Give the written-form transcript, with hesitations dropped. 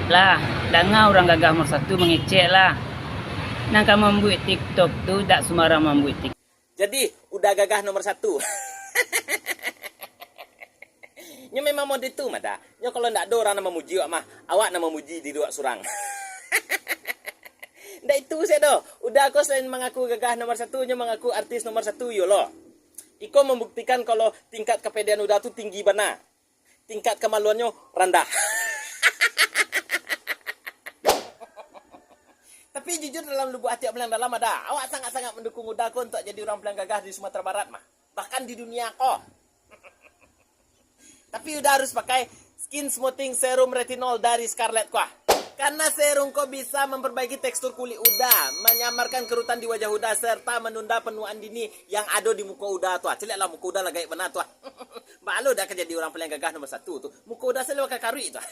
Lah, dengar orang gagah nomor satu mengecek lah. Nang kamu membuat TikTok tuh tak sembarang membuat TikTok. Jadi udah gagah nomor satu. Nya memang mau itu mah dah. Nya kalau ndak ada orang nama muji mah awak nama muji di dua surang. Ndak itu saya doh. Udah aku selain mengaku gagah nomor satu, nya mengaku artis nomor satu yo lo. Iko membuktikan kalau tingkat kepedean udah tuh tinggi benar. Tingkat kemaluannya rendah. Tapi jujur dalam lubuk hati yang dalam ada. Awak sangat-sangat mendukung Udaku untuk jadi orang paling gagah di Sumatera Barat mah. Bahkan di dunia kok. Tapi udah harus pakai skin smoothing serum retinol dari Scarlett Quah. Karena serum kok bisa memperbaiki tekstur kulit Uda, menyamarkan kerutan di wajah Uda, serta menunda penuaan dini yang ada di muka Uda tuh. Celeklah muka Uda lagi benar tuh. Mbak lo udah jadi orang paling gagah nomor satu tuh. Muka Uda selalu kakak karui tuh.